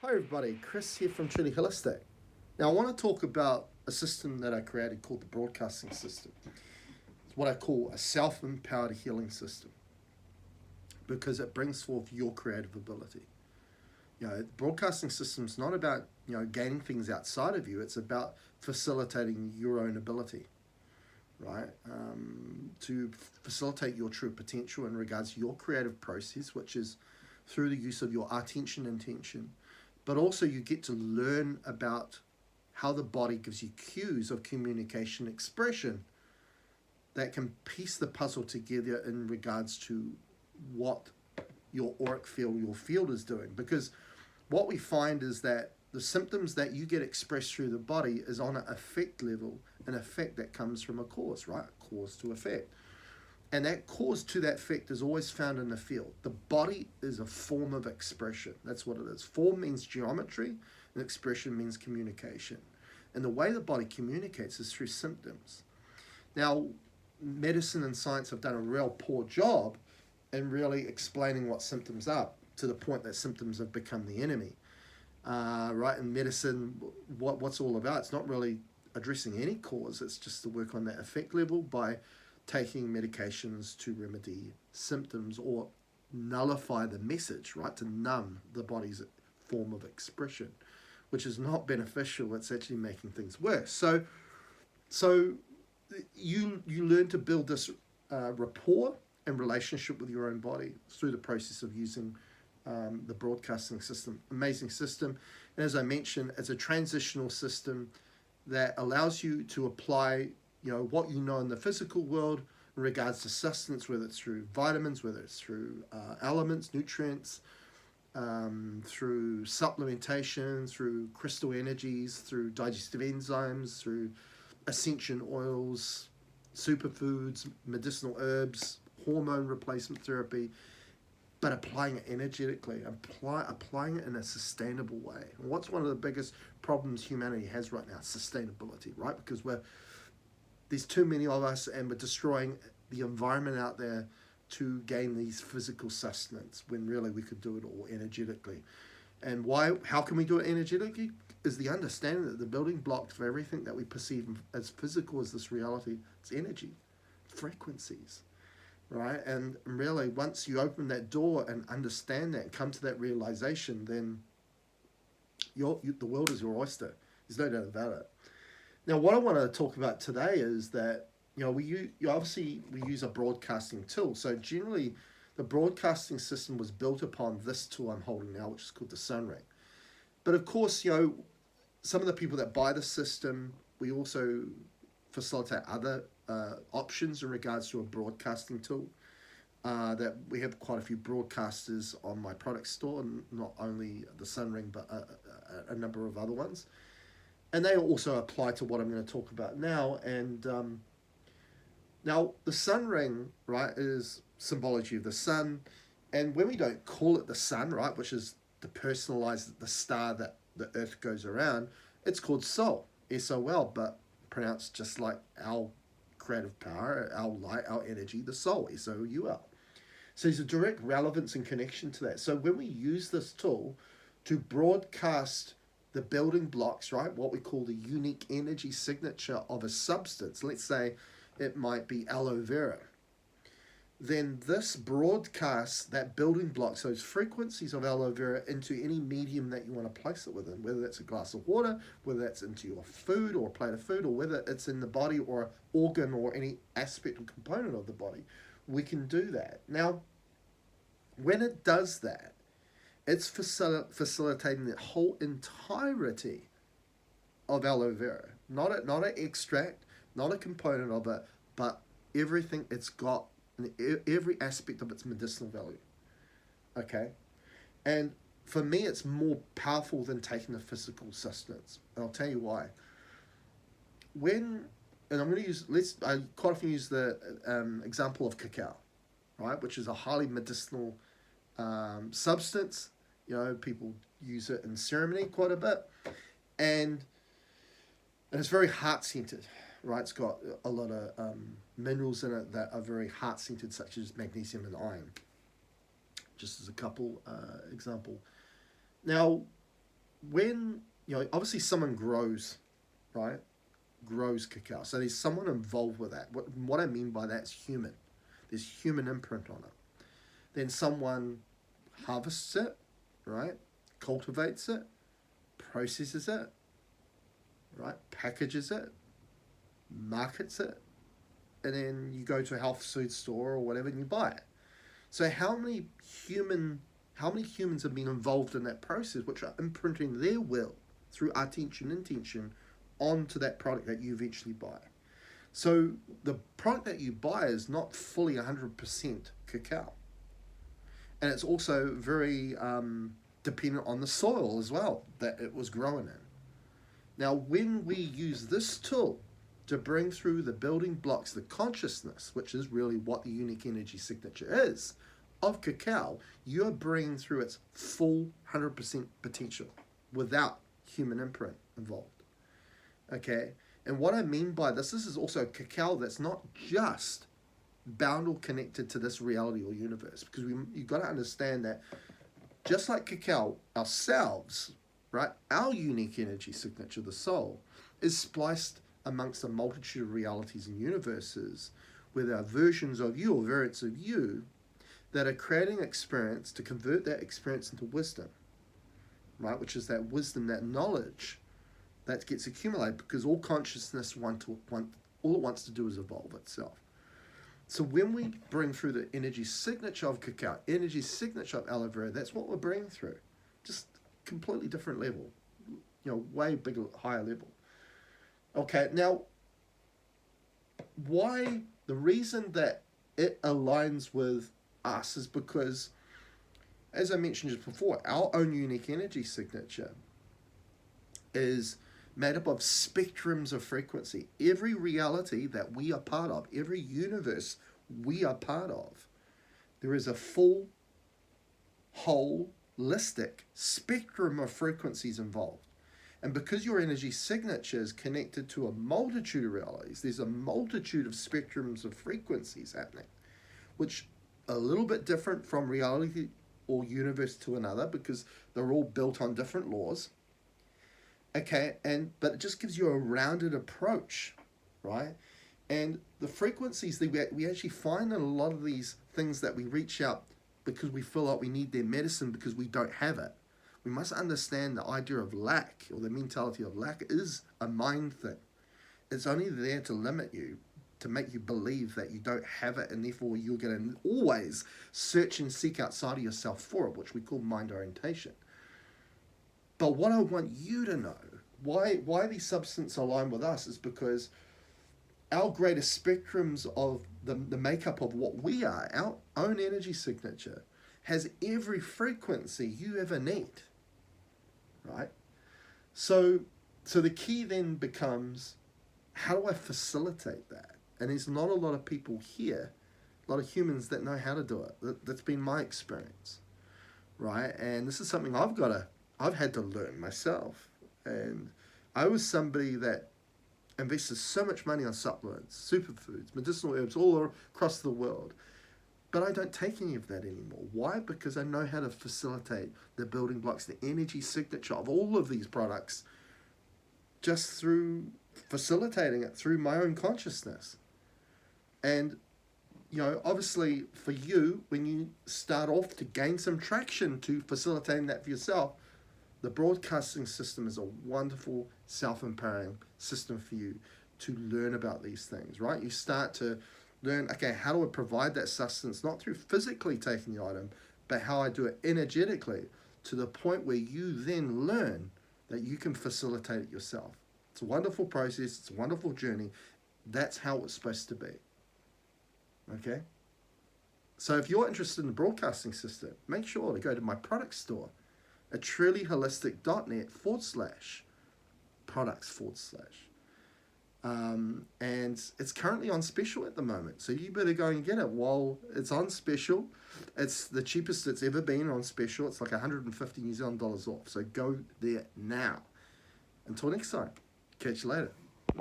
Hi everybody, Chris here from Truly Holistic. Now I want to talk about a system that I created called the broadcasting system. It's what I call a self-empowered healing system because it brings forth your creative ability. The broadcasting system is not about gaining things outside of you. It's about facilitating your own ability, right? To facilitate your true potential in regards to your creative process, which is through the use of your attention intention, but also you get to learn about how the body gives you cues of communication expression that can piece the puzzle together in regards to what your auric field, your field is doing. Because what we find is that the symptoms that you get expressed through the body is on an effect level, an effect that comes from a cause, right? Cause to effect. And that cause to that effect is always found in the field. The body is a form of expression. That's what it is. Form means geometry, and expression means communication. And the way the body communicates is through symptoms. Now, medicine and science have done a real poor job in really explaining what symptoms are, to the point that symptoms have become the enemy. Right? In medicine, what's all about? It's not really addressing any cause. It's just to work on that effect level by taking medications to remedy symptoms or nullify the message, right? To numb the body's form of expression, which is not beneficial. It's actually making things worse. So you learn to build this rapport and relationship with your own body through the process of using the broadcasting system. Amazing system. And as I mentioned, it's a transitional system that allows you to apply what you know in the physical world in regards to sustenance, whether it's through vitamins, whether it's through elements, nutrients, through supplementation, through crystal energies, through digestive enzymes, through essential oils, superfoods, medicinal herbs, hormone replacement therapy, but applying it energetically, applying it in a sustainable way. And what's one of the biggest problems humanity has right now? Sustainability, right? Because there's too many of us and we're destroying the environment out there to gain these physical sustenance when really we could do it all energetically. And how can we do it energetically? Is the understanding that the building blocks for everything that we perceive as physical as this reality, it's energy, frequencies, right? And really, once you open that door and understand that and come to that realization, then the world is your oyster. There's no doubt about it. Now, what I want to talk about today is that we use a broadcasting tool. So generally, the broadcasting system was built upon this tool I'm holding now, which is called the Sunring. But of course, some of the people that buy the system, we also facilitate other options in regards to a broadcasting tool. That we have quite a few broadcasters on my product store, and not only the Sunring, but a number of other ones. And they also apply to what I'm going to talk about now. And now the sun ring, right, is symbology of the sun. And when we don't call it the sun, right, which is the personalized, the star that the earth goes around, it's called Sol, S-O-L, but pronounced just like our creative power, our light, our energy, the soul, S-O-U-L. So there's a direct relevance and connection to that. So when we use this tool to broadcast the building blocks, right, what we call the unique energy signature of a substance, let's say it might be aloe vera, then this broadcasts that building blocks, those frequencies of aloe vera, into any medium that you want to place it within, whether that's a glass of water, whether that's into your food or a plate of food, or whether it's in the body or organ or any aspect or component of the body. We can do that. Now, when it does that, it's facilitating the whole entirety of aloe vera. Not an extract, not a component of it, but everything it's got, every aspect of its medicinal value. Okay? And for me, it's more powerful than taking the physical sustenance. And I'll tell you why. And I'm going to I quite often use the example of cacao, right? Which is a highly medicinal substance. People use it in ceremony quite a bit. And it's very heart centered, right? It's got a lot of minerals in it that are very heart centered, such as magnesium and iron, just as a couple example. Now, when, obviously someone grows, right? Grows cacao. So there's someone involved with that. What I mean by that is human. There's human imprint on it. Then someone harvests it, right? Cultivates it, processes it, right? Packages it, markets it, and then you go to a health food store or whatever and you buy it. So how many humans have been involved in that process, which are imprinting their will through attention, intention onto that product that you eventually buy? So the product that you buy is not fully 100% cacao. And it's also very dependent on the soil as well that it was grown in. Now, when we use this tool to bring through the building blocks, the consciousness, which is really what the unique energy signature is, of cacao, you're bringing through its full 100% potential without human imprint involved. Okay? And what I mean by this is also cacao that's not just bound or connected to this reality or universe, because you've got to understand that just like cacao, ourselves, right, our unique energy signature, the soul, is spliced amongst a multitude of realities and universes where there are versions of you or variants of you that are creating experience to convert that experience into wisdom, right, which is that wisdom, that knowledge that gets accumulated, because all consciousness all it wants to do is evolve itself. So when we bring through the energy signature of cacao, energy signature of aloe vera, that's what we're bringing through. Just completely different level, way bigger, higher level. Okay, now, why? The reason that it aligns with us is because, as I mentioned just before, our own unique energy signature is made up of spectrums of frequency. Every reality that we are part of, every universe we are part of, there is a full, holistic spectrum of frequencies involved. And because your energy signature is connected to a multitude of realities, there's a multitude of spectrums of frequencies happening, which are a little bit different from reality or universe to another because they're all built on different laws. Okay, but it just gives you a rounded approach, right? And the frequencies that we actually find in a lot of these things that we reach out because we feel like we need their medicine because we don't have it. We must understand the idea of lack, or the mentality of lack, is a mind thing. It's only there to limit you, to make you believe that you don't have it, and therefore you're going to always search and seek outside of yourself for it, which we call mind orientation. But what I want you to know, why these substances align with us, is because our greatest spectrums of the makeup of what we are, our own energy signature, has every frequency you ever need, right? So the key then becomes, how do I facilitate that? And there's not a lot of people here, a lot of humans that know how to do it. That's been my experience, right? And this is something I've had to learn myself. And I was somebody that invested so much money on supplements, superfoods, medicinal herbs all across the world. But I don't take any of that anymore. Why? Because I know how to facilitate the building blocks, the energy signature of all of these products, just through facilitating it through my own consciousness. And, obviously for you, when you start off to gain some traction to facilitating that for yourself, the broadcasting system is a wonderful self-empowering system for you to learn about these things, right? You start to learn, okay, how do I provide that sustenance, not through physically taking the item, but how I do it energetically, to the point where you then learn that you can facilitate it yourself. It's a wonderful process. It's a wonderful journey. That's how it's supposed to be. Okay? So if you're interested in the broadcasting system, make sure to go to my product store at trulyholistic.net/products/. And it's currently on special at the moment. So you better go and get it while it's on special. It's the cheapest it's ever been on special. It's like 150 New Zealand dollars off. So go there now. Until next time, catch you later.